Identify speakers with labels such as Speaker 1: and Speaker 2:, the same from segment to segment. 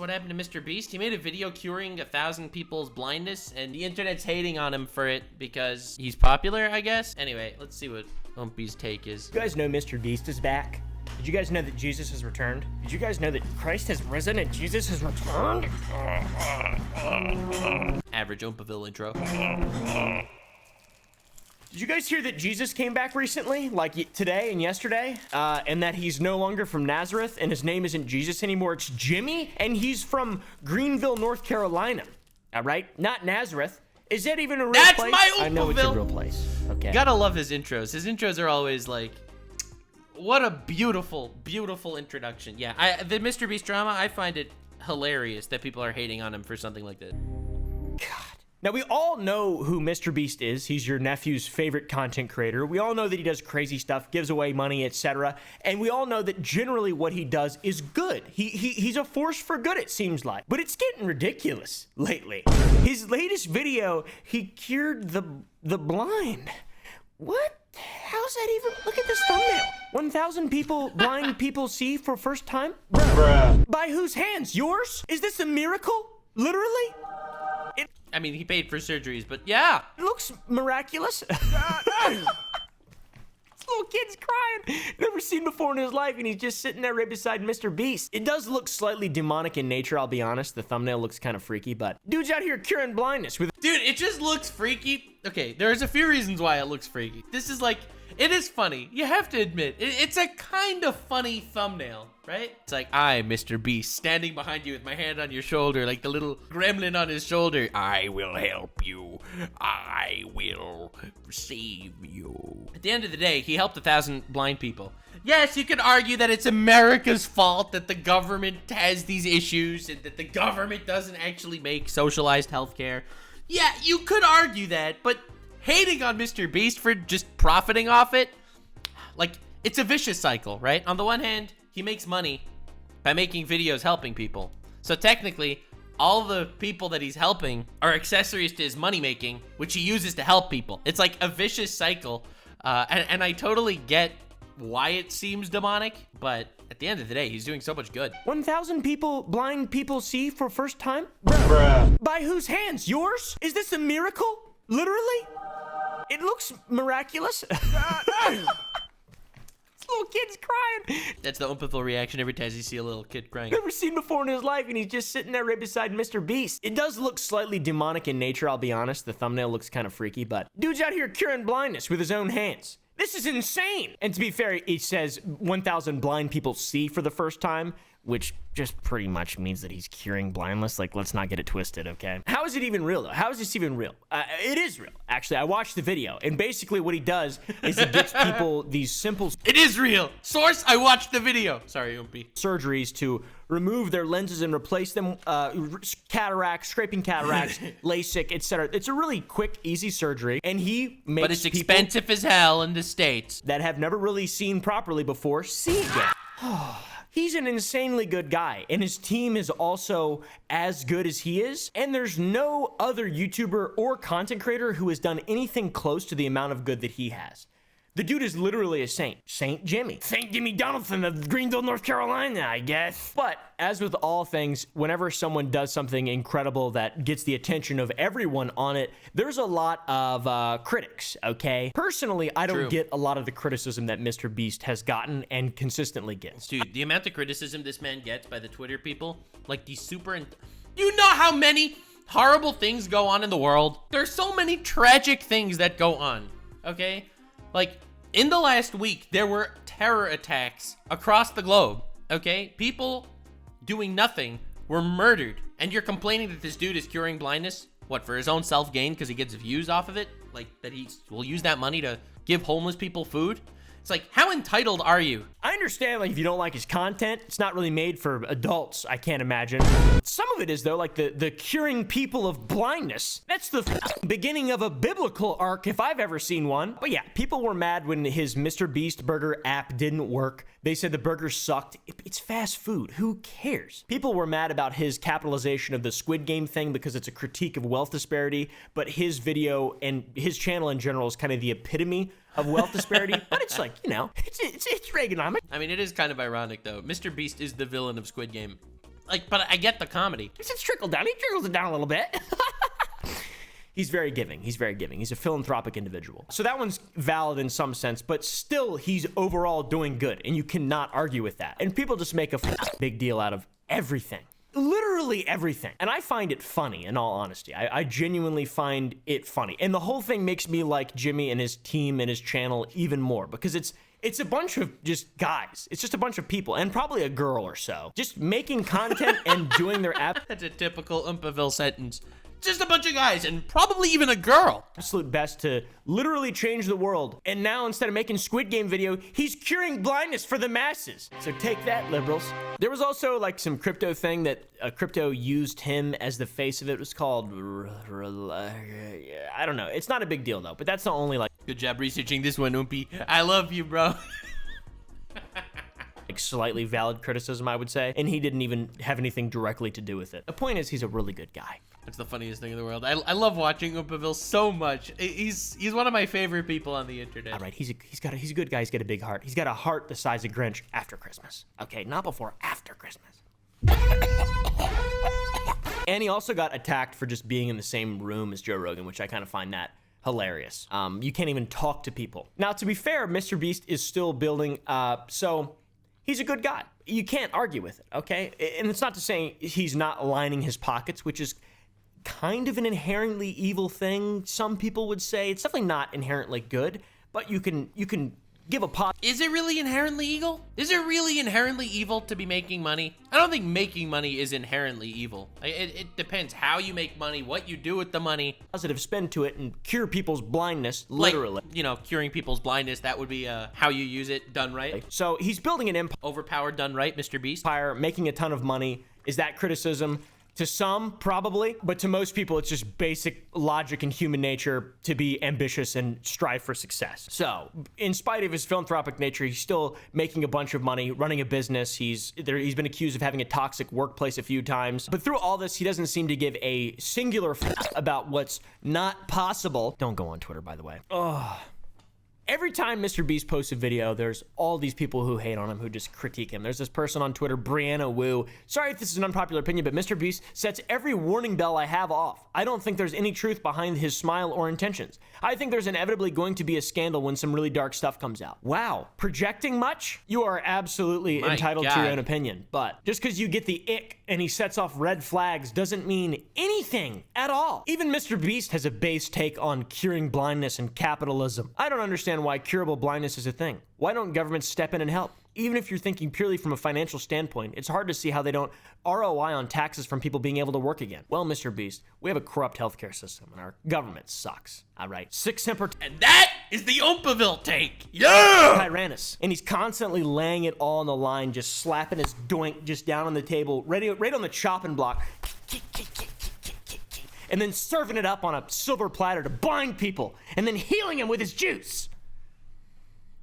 Speaker 1: what happened to MrBeast. He made a video curing 1,000 people's blindness, and the internet's hating on him for it because he's popular, I guess. Anyway, let's see what Oompy's take is.
Speaker 2: You guys know MrBeast is back? Did you guys know that Jesus has returned? Did you guys know that Christ has risen and Jesus has returned?
Speaker 1: Average Oompaville intro.
Speaker 2: Did you guys hear that Jesus came back recently, like today and yesterday, and that he's no longer from Nazareth and his name isn't Jesus anymore, it's Jimmy, and he's from Greenville, North Carolina. All right, not Nazareth. Is that even a real place?
Speaker 1: That's my Oompaville.
Speaker 2: I know it's a real place. Okay.
Speaker 1: Gotta love his intros. His intros are always like, what a beautiful, beautiful introduction. Yeah, the MrBeast drama, I find it hilarious that people are hating on him for something like that.
Speaker 2: God. Now, we all know who MrBeast is. He's your nephew's favorite content creator. We all know that he does crazy stuff, gives away money, etc. And we all know that generally what he does is good. He's a force for good, it seems like. But it's getting ridiculous lately. His latest video, he cured the blind. What? How's that even? Look at this thumbnail. 1,000 blind people see for first time? Bruh. By whose hands? Yours? Is this a miracle? Literally?
Speaker 1: I mean, he paid for surgeries, but yeah.
Speaker 2: It looks miraculous. This little kid's crying. Never seen before in his life, and he's just sitting there right beside MrBeast. It does look slightly demonic in nature, I'll be honest. The thumbnail looks kind of freaky, but dude's out here curing blindness with...
Speaker 1: Dude, it just looks freaky. Okay, there's a few reasons why it looks freaky. This is like, it is funny. You have to admit, it's a kind of funny thumbnail, right? It's like, I'm MrBeast, standing behind you with my hand on your shoulder, like the little gremlin on his shoulder. I will help you. I will save you. At the end of the day, he helped 1,000 blind people. Yes, you could argue that it's America's fault that the government has these issues and that the government doesn't actually make socialized healthcare. Yeah, you could argue that, but hating on MrBeast for just profiting off it, like, it's a vicious cycle, right? On the one hand, he makes money by making videos helping people. So technically, all the people that he's helping are accessories to his money making, which he uses to help people. It's like a vicious cycle, and I totally get why it seems demonic, but at the end of the day, he's doing so much good.
Speaker 2: 1,000 blind people see for first time? Bruh. By whose hands? Yours? Is this a miracle? Literally? It looks miraculous. Little kid's crying.
Speaker 1: That's the Oompaville reaction every time you see a little kid crying.
Speaker 2: Never seen before in his life, and he's just sitting there right beside MrBeast. It does look slightly demonic in nature, I'll be honest. The thumbnail looks kind of freaky, but dude's out here curing blindness with his own hands. This is insane. And to be fair, it says 1,000 blind people see for the first time, which just pretty much means that he's curing blindness. Like, let's not get it twisted, okay? How is it even real, though? How is this even real? It is real. Actually, I watched the video, and basically what he does is he gets people these simple...
Speaker 1: It is real. Source, I watched the video. Sorry, Oompy.
Speaker 2: ...surgeries to remove their lenses and replace them, cataracts, scraping cataracts, LASIK, etc. It's a really quick, easy surgery, and he makes
Speaker 1: But it's expensive as hell in the States.
Speaker 2: ...that have never really seen properly before see again. He's an insanely good guy, and his team is also as good as he is, and there's no other YouTuber or content creator who has done anything close to the amount of good that he has. The dude is literally a saint. Saint Jimmy. Saint Jimmy Donaldson of Greenville, North Carolina, I guess. But as with all things, whenever someone does something incredible that gets the attention of everyone on it, there's a lot of critics, okay? Personally, I don't get a lot of the criticism that MrBeast has gotten and consistently gets.
Speaker 1: Dude, the amount of criticism this man gets by the Twitter people, like these super... You know how many horrible things go on in the world? There's so many tragic things that go on, okay? Like, in the last week, there were terror attacks across the globe, okay? People doing nothing were murdered. And you're complaining that this dude is curing blindness? What, for his own self-gain because he gets views off of it? Like, that he will use that money to give homeless people food? It's like, how entitled are you?
Speaker 2: I understand, like, if you don't like his content, it's not really made for adults, I can't imagine. Some of it is, though, like the curing people of blindness. That's the beginning of a biblical arc if I've ever seen one. But yeah, people were mad when his MrBeast burger app didn't work. They said the burger sucked. It's fast food. Who cares? People were mad about his capitalization of the Squid Game thing because it's a critique of wealth disparity, but his video and his channel in general is kind of the epitome of wealth disparity. But it's like, you know, it's Reaganomics.
Speaker 1: I mean, it is kind of ironic, though. MrBeast is the villain of Squid Game. Like, but I get the comedy.
Speaker 2: It's trickled down. He trickles it down a little bit. He's very giving. He's very giving. He's a philanthropic individual. So that one's valid in some sense, but still he's overall doing good, and you cannot argue with that. And people just make a big deal out of everything. Literally everything. And I find it funny, in all honesty. I genuinely find it funny. And the whole thing makes me like Jimmy and his team and his channel even more, because it's a bunch of just guys. It's just a bunch of people, and probably a girl or so, just making content and doing their
Speaker 1: That's a typical Oompaville sentence. Just a bunch of guys, and probably even a girl.
Speaker 2: Absolute best to literally change the world. And now, instead of making Squid Game video, he's curing blindness for the masses. So take that, liberals. There was also like some crypto thing that crypto used him as the face of it. It was called, I don't know. It's not a big deal though, but that's the only like.
Speaker 1: Good job researching this one, Oompy. I love you, bro.
Speaker 2: Like slightly valid criticism, I would say. And he didn't even have anything directly to do with it. The point is, he's a really good guy.
Speaker 1: That's the funniest thing in the world. I love watching Oompaville so much. He's one of my favorite people on the internet.
Speaker 2: All right, he's a good guy. He's got a big heart. He's got a heart the size of Grinch after Christmas. Okay, not before, after Christmas. And he also got attacked for just being in the same room as Joe Rogan, which I kind of find that hilarious. You can't even talk to people. Now, to be fair, MrBeast is still building, so he's a good guy. You can't argue with it, okay? And it's not to say he's not lining his pockets, which is kind of an inherently evil thing. Some people would say it's definitely not inherently good, but you can give a pot.
Speaker 1: Is it really inherently evil? Is it really inherently evil to be making money? I don't think making money is inherently evil. It depends how you make money, what you do with the money.
Speaker 2: Positive spin to it and cure people's blindness, literally.
Speaker 1: Like, you know, curing people's blindness, that would be how you use it, done right.
Speaker 2: So he's building an empire.
Speaker 1: Overpowered, done right, MrBeast.
Speaker 2: Making a ton of money. Is that criticism? To some, probably, but to most people, it's just basic logic and human nature to be ambitious and strive for success. So, in spite of his philanthropic nature, he's still making a bunch of money, running a business. He's been accused of having a toxic workplace a few times. But through all this, he doesn't seem to give a singular about what's not possible. Don't go on Twitter, by the way. Ugh. Every time MrBeast posts a video, there's all these people who hate on him, who just critique him. There's this person on Twitter, Brianna Wu. Sorry if this is an unpopular opinion, but MrBeast sets every warning bell I have off. I don't think there's any truth behind his smile or intentions. I think there's inevitably going to be a scandal when some really dark stuff comes out. Wow, projecting much? You are absolutely entitled to your own opinion, but just because you get the ick and he sets off red flags doesn't mean anything at all. Even MrBeast has a base take on curing blindness and capitalism. I don't understand why curable blindness is a thing. Why don't governments step in and help? Even if you're thinking purely from a financial standpoint, it's hard to see how they don't ROI on taxes from people being able to work again. Well, MrBeast, we have a corrupt healthcare system and our government sucks. All right, sick temper.
Speaker 1: And that is the Oompaville take. Yeah!
Speaker 2: Tyrannus. And he's constantly laying it all on the line, just slapping his doink just down on the table, right on the chopping block. And then serving it up on a silver platter to blind people and then healing them with his juice.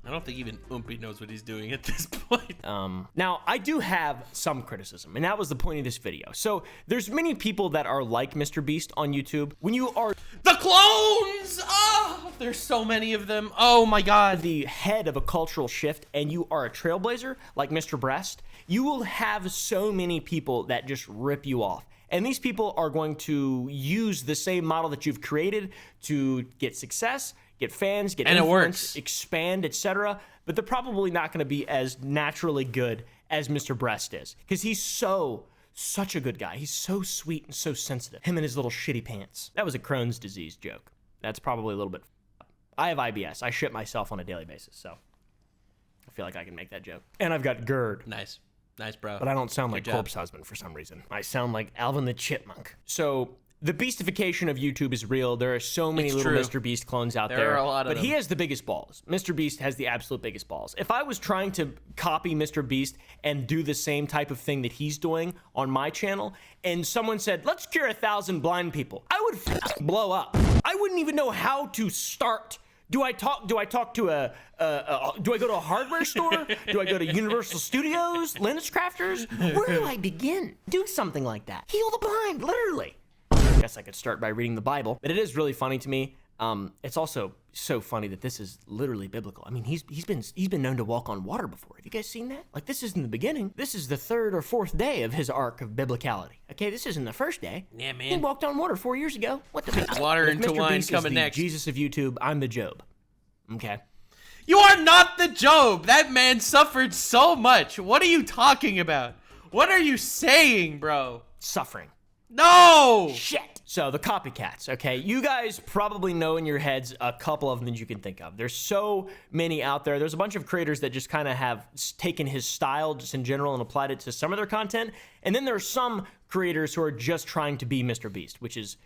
Speaker 1: I don't think even Oompy knows what he's doing at this point.
Speaker 2: Now, I do have some criticism, and that was the point of this video. So, there's many people that are like MrBeast on YouTube. When you are
Speaker 1: the clones! Oh, there's so many of them. Oh my God.
Speaker 2: The head of a cultural shift, and you are a trailblazer like MrBeast, you will have so many people that just rip you off. And these people are going to use the same model that you've created to get success, get fans, get influence, expand, etc. But they're probably not going to be as naturally good as MrBeast is, because he's such a good guy. He's so sweet and so sensitive. Him and his little shitty pants. That was a Crohn's disease joke. That's probably a little bit. I have IBS. I shit myself on a daily basis, so I feel like I can make that joke. And I've got GERD.
Speaker 1: Nice, bro.
Speaker 2: But I don't sound like Corpse Husband for some reason. I sound like Alvin the Chipmunk. So the beastification of YouTube is real. There are so many little MrBeast clones out there.
Speaker 1: There are a lot of them.
Speaker 2: But he has the biggest balls. MrBeast has the absolute biggest balls. If I was trying to copy MrBeast and do the same type of thing that he's doing on my channel, and someone said, let's cure 1,000 blind people, I would blow up. I wouldn't even know how to start. Do I talk to do I go to a hardware store? Do I go to Universal Studios, Linux Crafters? Where do I begin? Do something like that. Heal the blind, literally. I guess I could start by reading the Bible, but it is really funny to me. It's also so funny that this is literally biblical. I mean, he's been known to walk on water before. Have you guys seen that? Like, this isn't the beginning. This is the 3rd or 4th day of his arc of biblicality. Okay, this isn't the first day.
Speaker 1: Yeah, man.
Speaker 2: He walked on water 4 years ago. What the
Speaker 1: Water
Speaker 2: If
Speaker 1: into
Speaker 2: Mr.
Speaker 1: wine
Speaker 2: Beast
Speaker 1: coming
Speaker 2: is the
Speaker 1: next.
Speaker 2: Jesus of YouTube, I'm the Job. Okay.
Speaker 1: You are not the Job. That man suffered so much. What are you talking about? What are you saying, bro?
Speaker 2: Suffering.
Speaker 1: No!
Speaker 2: Shit. So the copycats, okay? You guys probably know in your heads a couple of them that you can think of. There's so many out there. There's a bunch of creators that just kind of have taken his style just in general and applied it to some of their content. And then there are some creators who are just trying to be MrBeast, which is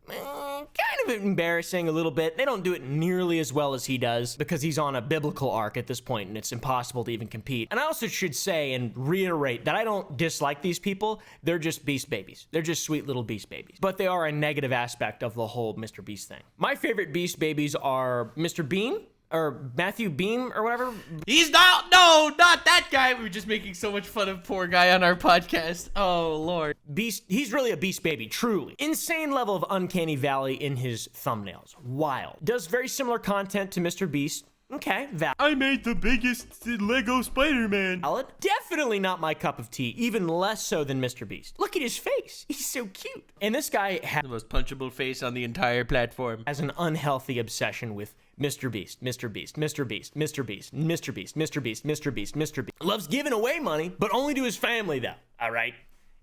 Speaker 2: kind of embarrassing a little bit. They don't do it nearly as well as he does because he's on a biblical arc at this point and it's impossible to even compete. And I also should say and reiterate that I don't dislike these people. They're just beast babies. They're just sweet little beast babies. But they are a negative aspect of the whole MrBeast thing. My favorite beast babies are Mr. Bean, or Matthew Beam, or whatever.
Speaker 1: He's not, no, not that guy. We were just making so much fun of poor guy on our podcast. Oh, Lord.
Speaker 2: Beast, he's really a beast baby, truly. Insane level of uncanny valley in his thumbnails. Wild. Does very similar content to MrBeast. Okay, valid.
Speaker 1: I made the biggest Lego Spider-Man.
Speaker 2: Valid. Definitely not my cup of tea, even less so than MrBeast. Look at his face. He's so cute. And this guy
Speaker 1: The most punchable face on the entire platform.
Speaker 2: has an unhealthy obsession with MrBeast, MrBeast, MrBeast, MrBeast, MrBeast, MrBeast, MrBeast, MrBeast. Loves giving away money, but only to his family, though. All right?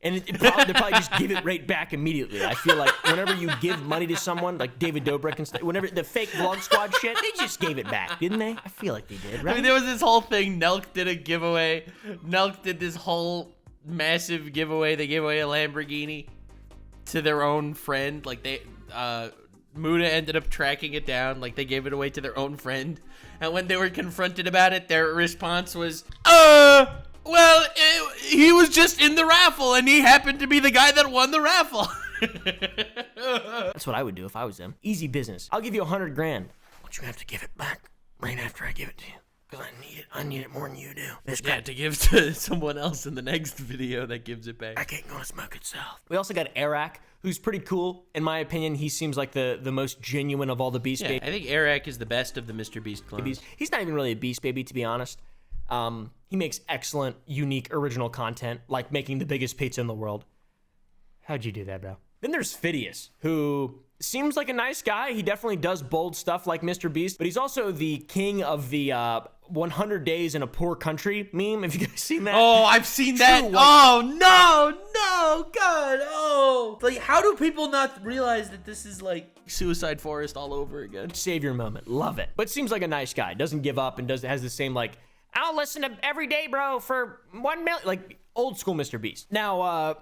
Speaker 2: And they probably just give it right back immediately. I feel like whenever you give money to someone, like David Dobrik and stuff, whenever the fake vlog squad shit, they just gave it back, didn't they? I feel like they did, right?
Speaker 1: I mean, there was this whole thing. Nelk did a giveaway. Nelk did this whole massive giveaway. They gave away a Lamborghini to their own friend. Like, Muda ended up tracking it down. Like, they gave it away to their own friend. And when they were confronted about it, their response was, well, he was just in the raffle, and he happened to be the guy that won the raffle.
Speaker 2: That's what I would do if I was them. Easy business. I'll give you 100 grand. But you have to give it back right after I give it to you. Because I need it more than you do. This guy,
Speaker 1: To give to someone else in the next video that gives it back.
Speaker 2: I can't go and smoke itself. We also got Arak, who's pretty cool. In my opinion, he seems like the most genuine of all the beast babies.
Speaker 1: I think Arak is the best of the MrBeast clones.
Speaker 2: He's not even really a beast baby, to be honest. He makes excellent, unique, original content, like making the biggest pizza in the world. How'd you do that, bro? Then there's Phidias, who seems like a nice guy. He definitely does bold stuff like MrBeast, but he's also the king of the 100 days in a poor country meme. Have you guys seen that?
Speaker 1: Oh, I've seen that. Oh, no, God. Oh. Like, how do people not realize that this is like Suicide Forest all over again?
Speaker 2: Savior moment. Love it. But seems like a nice guy. Doesn't give up and has the same, like, I'll listen to every day, bro, for 1 million. Like, old school MrBeast. Now,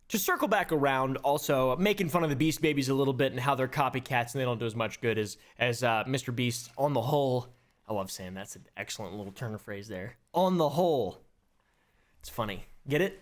Speaker 2: to circle back around, also making fun of the Beast Babies a little bit and how they're copycats and they don't do as much good as MrBeast on the whole. I love saying that's an excellent little turn of phrase there. On the whole. It's funny. Get it?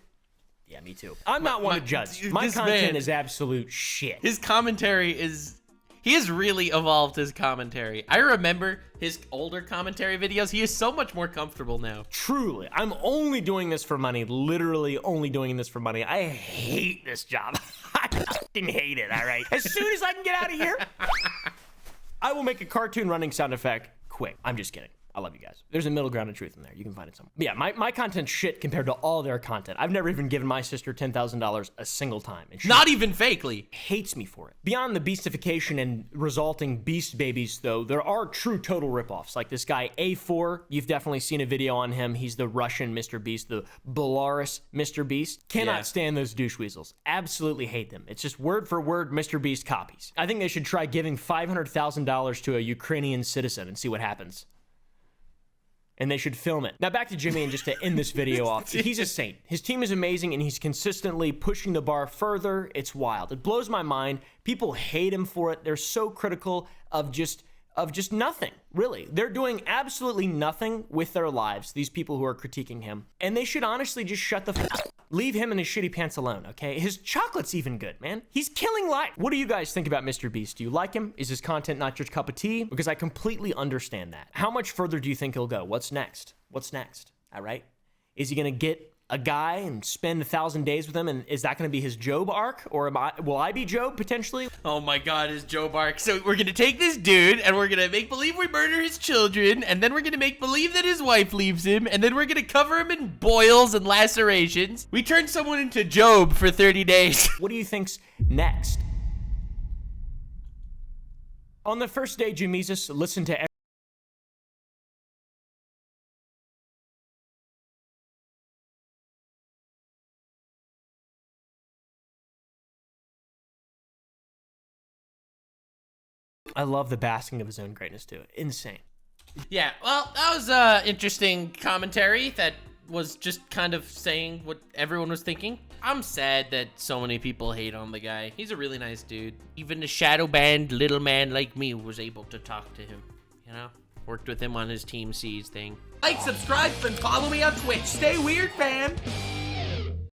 Speaker 2: Yeah, me too. I'm not one to judge. My content is absolute shit.
Speaker 1: His commentary is... He has really evolved his commentary. I remember his older commentary videos. He is so much more comfortable now.
Speaker 2: Truly. I'm only doing this for money. Literally only doing this for money. I hate this job. I fucking hate it, all right? As soon as I can get out of here, I will make a cartoon running sound effect quick. I'm just kidding. I love you guys. There's a middle ground of truth in there. You can find it somewhere. But yeah, my content's shit compared to all their content. I've never even given my sister $10,000 a single time. And she
Speaker 1: Not even fakely.
Speaker 2: hates me for it. Beyond the beastification and resulting beast babies, though, there are true total ripoffs. Like this guy, A4. You've definitely seen a video on him. He's the Russian MrBeast, the Belarus MrBeast. Cannot stand those douche weasels. Absolutely hate them. It's just word for word MrBeast copies. I think they should try giving $500,000 to a Ukrainian citizen and see what happens. And they should film it. Now back to Jimmy, and just to end this video off, he's a saint. His team is amazing, and he's consistently pushing the bar further. It's wild. It blows my mind. People hate him for it. They're so critical of just nothing, really. They're doing absolutely nothing with their lives, these people who are critiquing him. And they should honestly just shut the f*** up. Leave him and his shitty pants alone, okay? His chocolate's even good, man. He's killing life. What do you guys think about MrBeast? Do you like him? Is his content not your cup of tea? Because I completely understand that. How much further do you think he'll go? What's next? What's next? All right? Is he gonna get a guy and spend 1,000 days with him, and is that going to be his Job arc, or will I be Job potentially?
Speaker 1: Oh my God, his Joe Bark. So we're gonna take this dude and we're gonna make believe we murder his children, and then we're gonna make believe that his wife leaves him, and then we're gonna cover him in boils and lacerations. We turn someone into Job for 30 days.
Speaker 2: What do you think's next? On the first day, Jamesis listened to I love the basking of his own greatness too. Insane.
Speaker 1: Yeah, well, that was interesting commentary that was just kind of saying what everyone was thinking. I'm sad that so many people hate on the guy. He's a really nice dude. Even a shadow banned little man like me was able to talk to him, you know? Worked with him on his Team C's thing.
Speaker 3: Like, subscribe, and follow me on Twitch. Stay weird, fam.